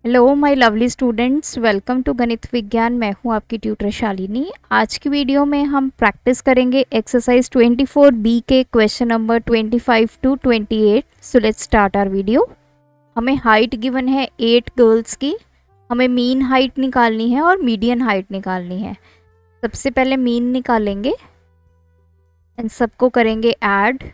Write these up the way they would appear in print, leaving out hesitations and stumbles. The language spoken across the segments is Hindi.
Hello my lovely students, welcome to Ganit Vigyan. मैं हूं आपकी ट्यूटर शालिनी। आज की वीडियो में हम प्रैक्टिस करेंगे एक्सरसाइज 24 बी के question number 25 to 28। So let's start our video. हमें हाइट गिवन है 8 गर्ल्स की। हमें मीन हाइट निकालनी है और मीडियन हाइट निकालनी है। सबसे पहले मीन निकालेंगे, इन सबको करेंगे ऐड।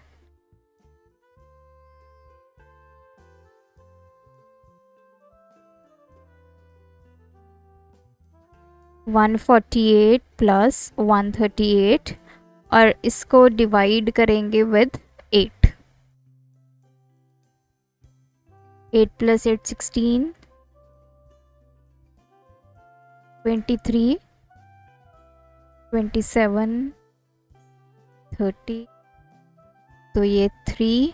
148 प्लस 138 और इसको डिवाइड करेंगे विद 8। 8 प्लस 8 16, 23, 27, 30। तो ये 3,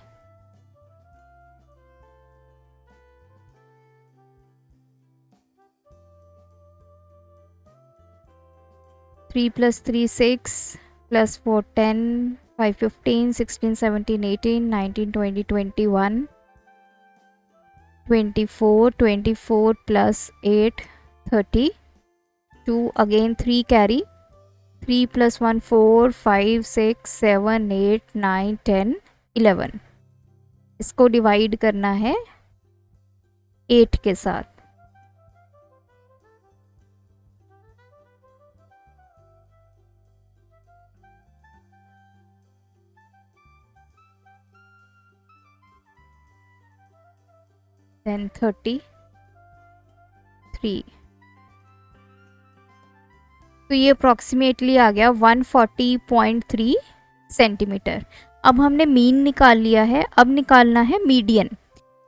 3 plus 3 6 plus 4 10, 5 15, 16 17 18 19 20 21, 24 plus 8 30, 2 again 3 carry, 3 plus 1 4 5 6 7 8 9 10 11। इसको डिवाइड करना है 8 के साथ। देन 33। तो ये अप्रॉक्सीमेटली आ गया 140.3 सेंटीमीटर। अब हमने मीन निकाल लिया है, अब निकालना है मीडियन।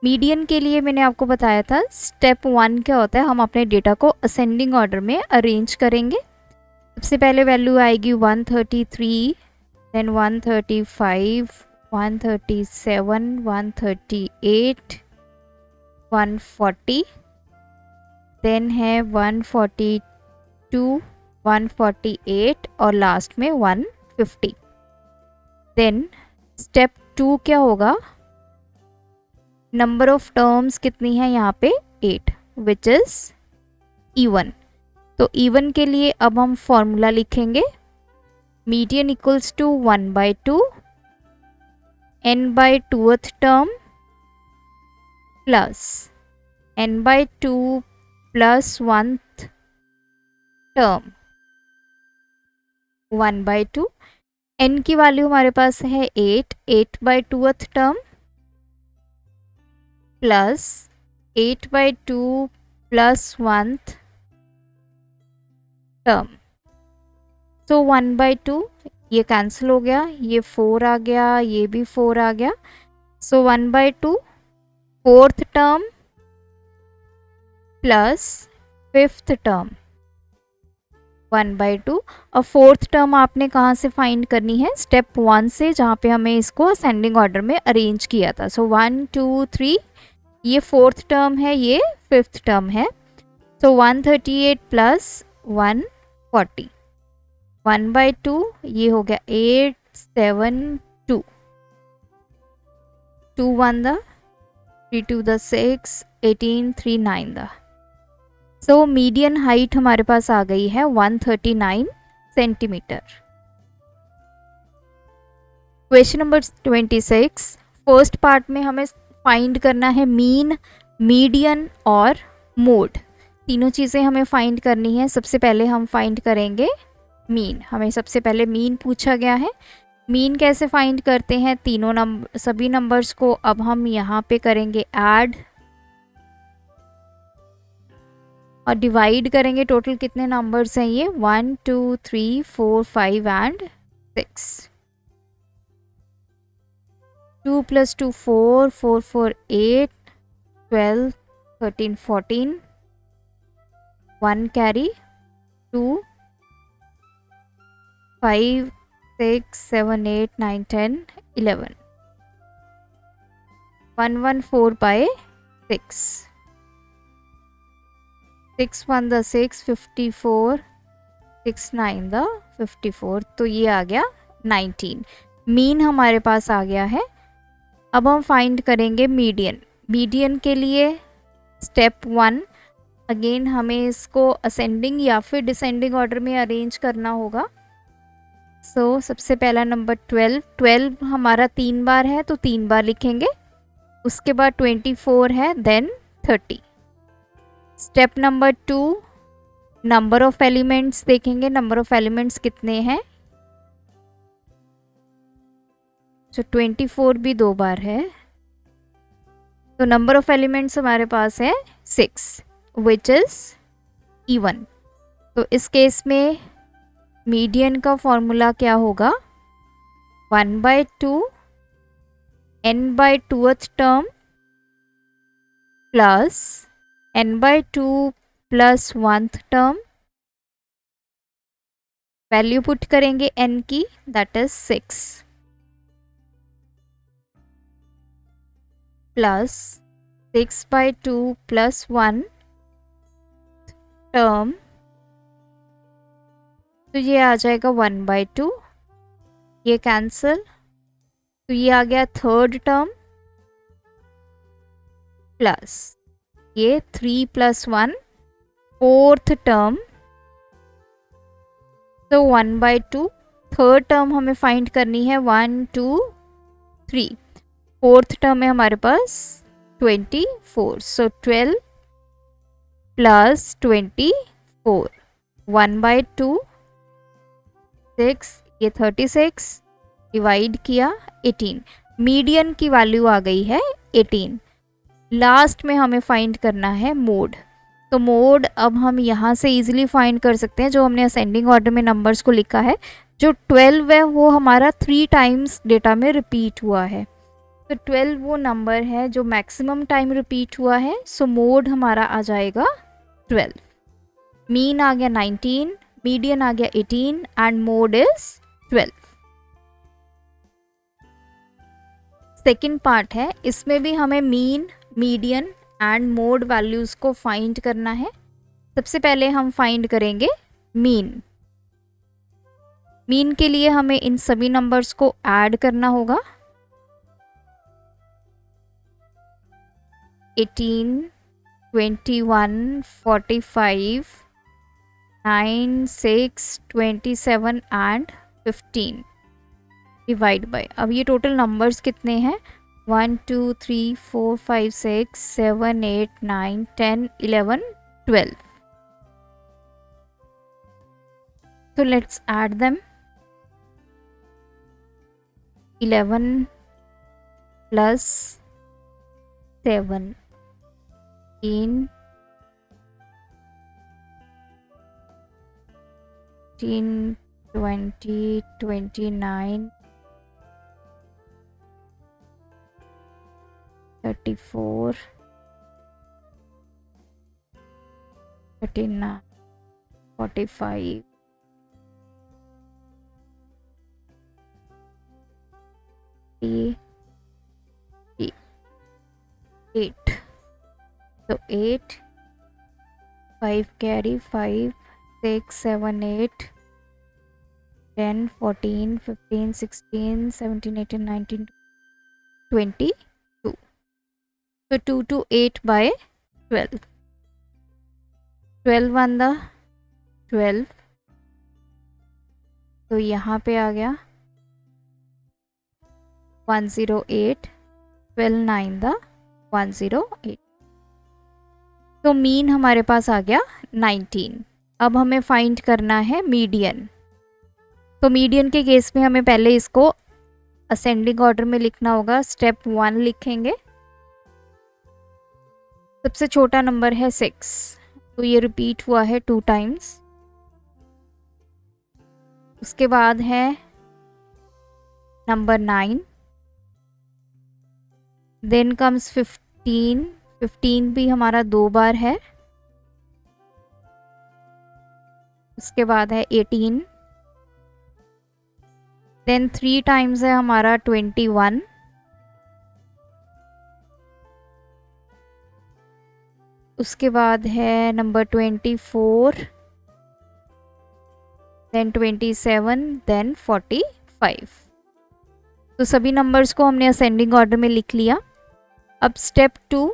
मीडियन के लिए मैंने आपको बताया था स्टेप 1 क्या होता है। हम अपने डेटा को असेंडिंग ऑर्डर में अरेंज करेंगे। सबसे पहले वैल्यू आएगी 133, देन 135, 137, 138, 140, देन है 142, 148 और लास्ट में 150। देन स्टेप 2 क्या होगा, नंबर ऑफ टर्म्स कितनी है यहाँ पे 8, विच इज इवन। तो इवन के लिए अब हम फॉर्मूला लिखेंगे, median equals to 1/2 n/2th term plus n/2 plus 1th term 1/2। n की वैल्यू हमारे पास है 8, 8/2th term plus 8/2 plus 1th term. तो 1/2 ये कैंसिल हो गया, ये 4 आ गया, ये भी 4 आ गया। सो 1/2 4th term plus 5th term 1/2। और 4th टर्म आपने कहाँ से फाइंड करनी है, स्टेप 1 से, जहाँ पे हमें इसको असेंडिंग ऑर्डर में अरेंज किया था। सो 1 2 3, ये 4th टर्म है, ये 5th टर्म है। सो 138 प्लस 140, 1/2 ये हो गया 8 7 2, 2 1 the 3 2 the 6 18 3 9 the. So median height हमारे पास आ गई है 139 centimetre. Question number 26, first part में हमें फाइंड करना है मीन, मीडियन और मोड। तीनों चीज़ें हमें फाइंड करनी है। सबसे पहले हम फाइंड करेंगे मीन। हमें सबसे पहले मीन पूछा गया है। मीन कैसे फाइंड करते हैं, तीनों नंबर, सभी नंबर्स को अब हम यहाँ पे करेंगे ऐड और डिवाइड करेंगे। टोटल कितने नंबर्स हैं ये, 1 2 3 4 5 एंड 6। 2 + 2 4, 4 4 8, 12 13 14, 1 carry, 2 5 6 7 8 9 10 11, 114/6, 6 1 the 6 54, 6 9 the 54। तो ये आ गया 19। मीन हमारे पास आ गया है। अब हम फाइंड करेंगे मीडियन। मीडियन के लिए स्टेप 1, अगेन हमें इसको असेंडिंग या फिर डिसेंडिंग ऑर्डर में अरेंज करना होगा। सो सबसे पहला नंबर 12, 12 हमारा 3 बार है तो 3 बार लिखेंगे। उसके बाद 24 है, then 30। Step number 2, number of elements देखेंगे, नंबर ऑफ एलिमेंट्स कितने हैं। तो 24 भी 2 बार है, तो नंबर ऑफ एलिमेंट्स हमारे पास है 6, विच इज इवन। तो इस केस में मीडियन का फॉर्मूला क्या होगा, 1/2 n/2th term plus n/2 plus 1th term, value put करेंगे n की, that is 6, plus 6/2 plus 1 term, तो ये आ जाएगा 1/2, ये कैंसिल, तो ये आ गया थर्ड टर्म, प्लस ये 3 प्लस 1 फोर्थ टर्म, तो 1/2। थर्ड टर्म हमें फाइंड करनी है 1 2 3, फोर्थ टर्म है हमारे पास 24, सो 12 प्लस 24, 1/2 6, ये 36 डिवाइड किया 18, मीडियन की वैल्यू आ गई है 18। लास्ट में हमें फाइंड करना है मोड, तो मोड अब हम यहाँ से इजीली फाइंड कर सकते हैं, जो हमने असेंडिंग ऑर्डर में नंबर्स को लिखा है। जो 12 है वो हमारा 3 टाइम्स डेटा में रिपीट हुआ है, तो 12 वो नंबर है जो मैक्सिमम टाइम रिपीट हुआ है, सो मोड हमारा आ जाएगा 12। मीन आ गया 19, मीडियन आ गया 18 and mode is 12। Second part है, इसमें भी हमें mean, median and mode values को फाइंड करना है। सबसे पहले हम फाइंड करेंगे मीन। मीन के लिए हमें इन सभी नंबर्स को ऐड करना होगा, 18 21 45 9 6 27 एंड 15 डिवाइड बाय, अब ये टोटल नंबर्स कितने हैं, 1 2 3 4 5 6 7 8 9 10 11 12, so let's add them, 11 plus 7 18 20 29 34 39 45 8, so 8 5 carry 5 6 7 8 10 14 15 16 17 18 19 22, so 2 to 8 by 12, 12 on the 12, तो यहाँ पे आ गया 108, 12 9 the 108, तो मीन हमारे पास आ गया 19। अब हमें फाइंड करना है मीडियन, तो मीडियन के केस में हमें पहले इसको असेंडिंग ऑर्डर में लिखना होगा। स्टेप 1 लिखेंगे, सबसे छोटा नंबर है 6, तो ये रिपीट हुआ है 2 टाइम्स। उसके बाद है नंबर 9, देन कम्स 15, 15 भी हमारा 2 बार है। उसके बाद है 18, देन 3 टाइम्स है हमारा 21, उसके बाद है नंबर 24, देन 27, देन 45, तो सभी नंबर्स को हमने असेंडिंग ऑर्डर में लिख लिया। अब स्टेप 2,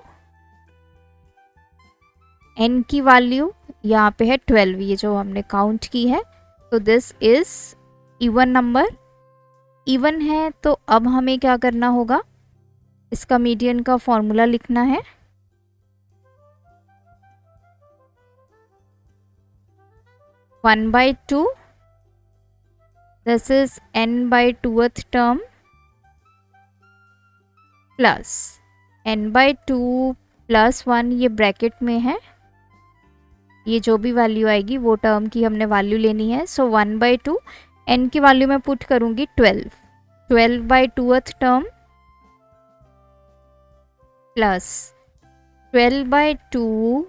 n की वैल्यू यहाँ पे है 12, ये जो हमने काउंट की है। तो this is even number, even है। तो अब हमें क्या करना होगा, इसका मीडियन का फॉर्मूला लिखना है। One by two, this is n by 2th term plus n by 2 plus 1, ये ब्रैकेट में है, ये जो भी वैल्यू आएगी वो टर्म की हमने वैल्यू लेनी है। सो 1 बाई 2, n की वैल्यू मैं पुट करूंगी 12, 12 by 2th term plus 12 by 2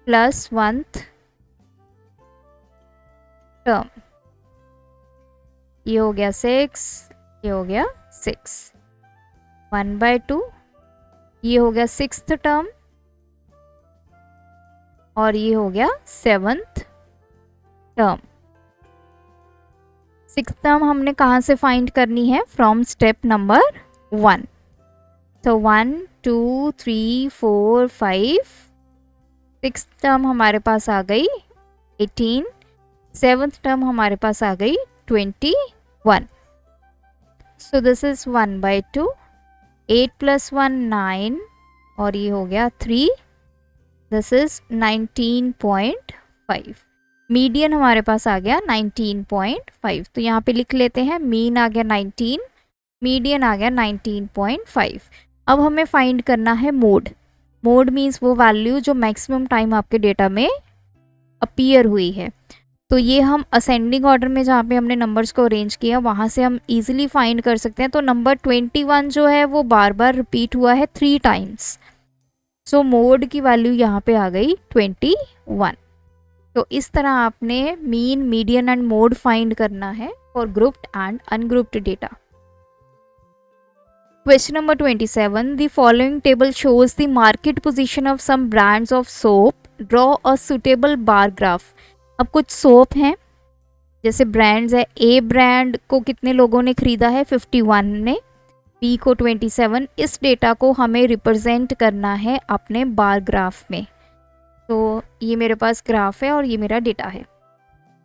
plus 1th term, ये हो गया 6, ये हो गया 6, 1 बाई 2, ये हो गया 6th टर्म और ये हो गया 7th टर्म। 6th टर्म हमने कहाँ से फाइंड करनी है, फ्रॉम स्टेप नंबर 1। तो 1 2 3 4 5, 6th टर्म हमारे पास आ गई 18, 7th टर्म हमारे पास आ गई 21। So this is 1 by 2, 8 plus 1 9 और ये हो गया 3, दिस इज 19.5। मीडियन हमारे पास आ गया 19.5। तो यहाँ पे लिख लेते हैं, मीन आ गया 19, मीडियन आ गया 19.5। अब हमें फाइंड करना है मोड। मोड मीन्स वो वैल्यू जो मैक्सिमम टाइम आपके डेटा में अपीयर हुई है। तो ये हम असेंडिंग ऑर्डर में जहाँ पे हमने नंबर्स को अरेंज किया वहाँ से हम इजीली फाइंड कर सकते हैं। तो नंबर 21 जो है वो बार बार रिपीट हुआ है 3 टाइम्स। सो मोड की वैल्यू यहाँ पे आ गई 21। तो इस तरह आपने mean, median and mode find करना है for grouped and ungrouped data. Question number 27. The following table shows the market position of some brands of soap. Draw a suitable bar graph. अब कुछ सोप हैं, जैसे ब्रांड्स है, ए ब्रांड को कितने लोगों ने खरीदा है, 51 ने, बी को 27। इस डेटा को हमें रिप्रेजेंट करना है अपने बार ग्राफ में। तो ये मेरे पास ग्राफ है और ये मेरा डेटा है।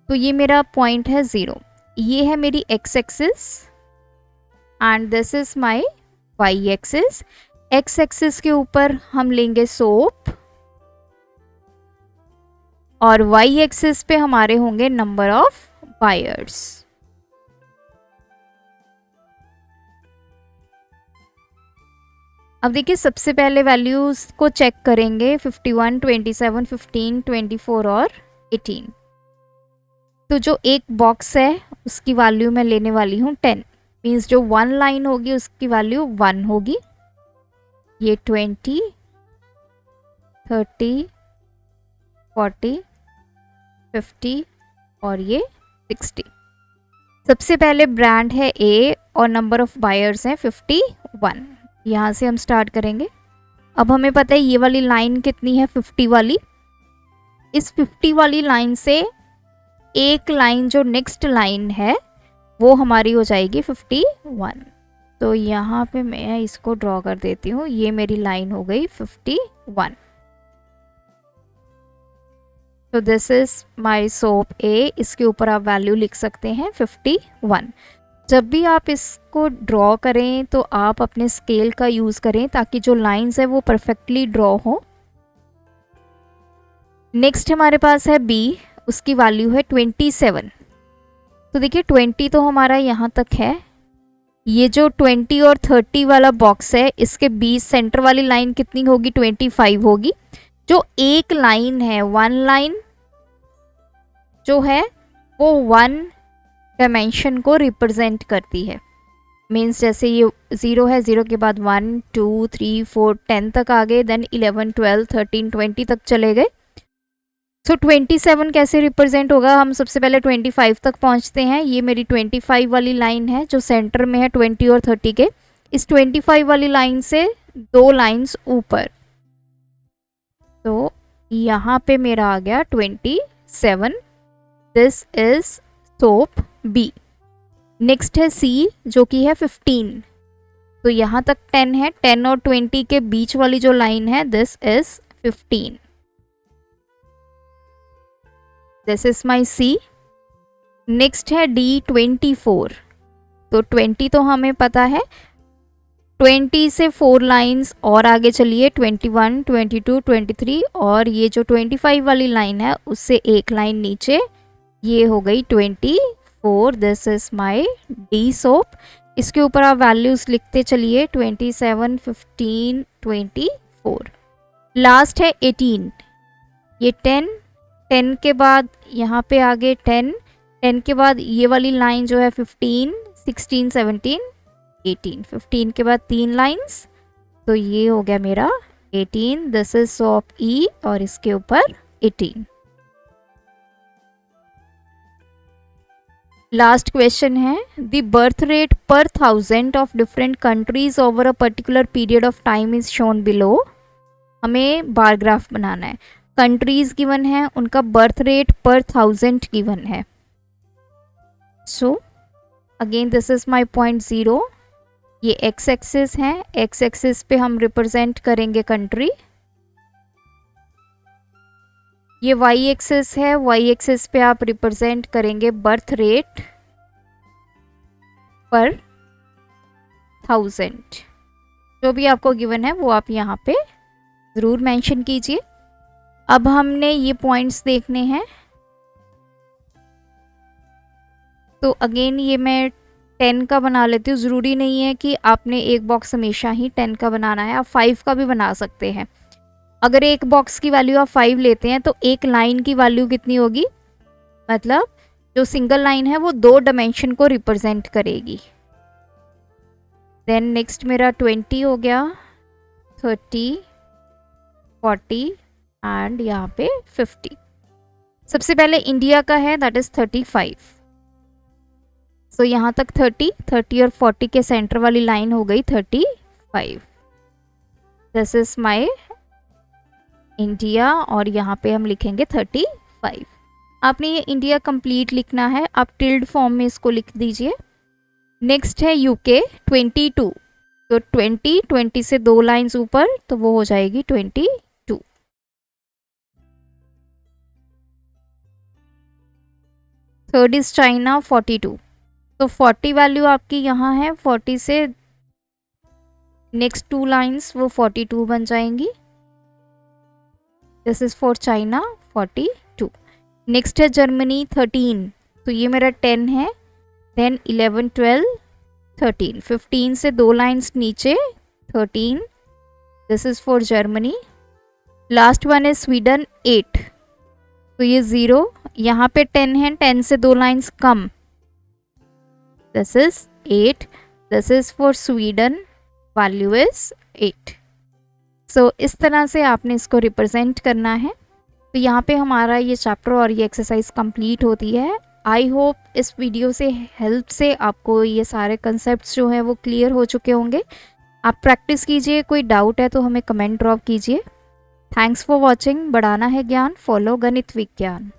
तो ये मेरा पॉइंट है 0, ये है मेरी x axis and this is my y axis. X axis के ऊपर हम लेंगे सोप और वाई एक्सिस पे हमारे होंगे नंबर ऑफ बायर्स। अब देखिए, सबसे पहले वैल्यूज को चेक करेंगे, 51, 27, 15, 24 और 18। तो जो एक बॉक्स है उसकी वैल्यू मैं लेने वाली हूँ 10, मीन्स जो 1 लाइन होगी उसकी वैल्यू 1 होगी। ये 20, 30, 40, 50 और ये 60। सबसे पहले ब्रांड है ए और नंबर ऑफ बायर्स हैं 51। यहाँ से हम स्टार्ट करेंगे। अब हमें पता है ये वाली लाइन कितनी है, 50 वाली। इस 50 वाली लाइन से एक लाइन जो नेक्स्ट लाइन है वो हमारी हो जाएगी 51। तो यहाँ पे मैं इसको ड्रॉ कर देती हूँ, ये मेरी लाइन हो गई 51। तो दिस इज माय सोप ए, इसके ऊपर आप वैल्यू लिख सकते हैं 51। जब भी आप इसको ड्रॉ करें तो आप अपने स्केल का यूज़ करें ताकि जो लाइंस है वो परफेक्टली ड्रॉ हो। नेक्स्ट हमारे पास है बी, उसकी वैल्यू है 27। तो देखिए 20 तो हमारा यहाँ तक है। ये जो 20 और 30 वाला बॉक्स है इसके बीच सेंटर वाली लाइन कितनी होगी, 25 होगी। जो एक लाइन है, 1 लाइन जो है वो 1 डायमेंशन को रिप्रेजेंट करती है। मीन्स जैसे ये 0 है, 0 के बाद 1 2 3 4 10 तक आ गए, देन 11 12 13 20 तक चले गए। सो 27 कैसे रिप्रेजेंट होगा, हम सबसे पहले 25 तक पहुंचते हैं। ये मेरी 25 वाली लाइन है जो सेंटर में है 20 और 30 के। इस 25 वाली लाइन से 2 लाइंस ऊपर, तो यहाँ पे मेरा आ गया 27। दिस इज सोप बी। नेक्स्ट है सी जो कि है 15। तो यहाँ तक 10 है, 10 और 20 के बीच वाली जो लाइन है this is 15। This is my C। Next है D24। तो 20 तो हमें पता है, 20 से 4 लाइन्स और आगे चलिए, 21, 22, 23 और ये जो 25 वाली लाइन है उससे एक लाइन नीचे, ये हो गई 24। This is my D soap. इसके ऊपर आप वैल्यूज लिखते चलिए, 27, 15, 24। लास्ट है 18। ये 10 के बाद यहाँ पे आगे 10 के बाद ये वाली लाइन जो है 15, 16, 17, 18। 15 के बाद 3 लाइन्स, तो ये हो गया मेरा 18। दिस इज सोप E और इसके ऊपर 18। लास्ट क्वेश्चन है, द बर्थ रेट पर 1000 of different countries over a particular period of time is shown below. हमें बार ग्राफ बनाना है, कंट्रीज गिवन है, उनका बर्थ रेट पर 1000 गिवन है। So again this is my point 0। ये एक्स एक्सिस है, एक्स एक्सिस पे हम रिप्रेजेंट करेंगे कंट्री। ये वाई एक्सिस है, वाई एक्सिस पे आप रिप्रेजेंट करेंगे बर्थ रेट पर 1000। जो भी आपको गिवन है वो आप यहाँ पे ज़रूर मेंशन कीजिए। अब हमने ये पॉइंट्स देखने हैं, तो अगेन ये मैं 10 का बना लेती हूँ। ज़रूरी नहीं है कि आपने एक बॉक्स हमेशा ही 10 का बनाना है, आप 5 का भी बना सकते हैं। अगर एक बॉक्स की वैल्यू आप 5 लेते हैं तो एक लाइन की वैल्यू कितनी होगी, मतलब जो सिंगल लाइन है वो 2 डायमेंशन को रिप्रेजेंट करेगी। देन नेक्स्ट मेरा 20 हो गया, 30, 40 एंड यहाँ पे 50। सबसे पहले इंडिया का है, दैट इज 35। सो यहाँ तक 30 और 40 के सेंटर वाली लाइन हो गई 35। दिस इज माई इंडिया और यहाँ पे हम लिखेंगे 35। आपने ये इंडिया कंप्लीट लिखना है, आप टिल्ड फॉर्म में इसको लिख दीजिए। नेक्स्ट है यूके 22। तो 20 से 2 लाइंस ऊपर, तो वो हो जाएगी 22। Third is China 42। तो 40 वैल्यू आपकी यहाँ है, 40 से नेक्स्ट 2 लाइंस वो 42 बन जाएंगी। This is for China 42। Next है जर्मनी 13। तो ये मेरा 10 है, देन 11, 12, 13। 15 से 2 लाइंस नीचे 13। This is for Germany. Last one है स्वीडन 8। तो ये 0, यहाँ पे 10 है, 10 से 2 lines come, this is 8। This is for Sweden, value is 8। सो इस तरह से आपने इसको रिप्रेजेंट करना है। तो यहाँ पे हमारा ये चैप्टर और ये एक्सरसाइज कंप्लीट होती है। आई होप इस वीडियो से हेल्प से आपको ये सारे कंसेप्ट्स जो हैं वो क्लियर हो चुके होंगे। आप प्रैक्टिस कीजिए, कोई डाउट है तो हमें कमेंट ड्रॉप कीजिए। Thanks for watching. बढ़ाना है ज्ञान, फॉलो गणित विज्ञान।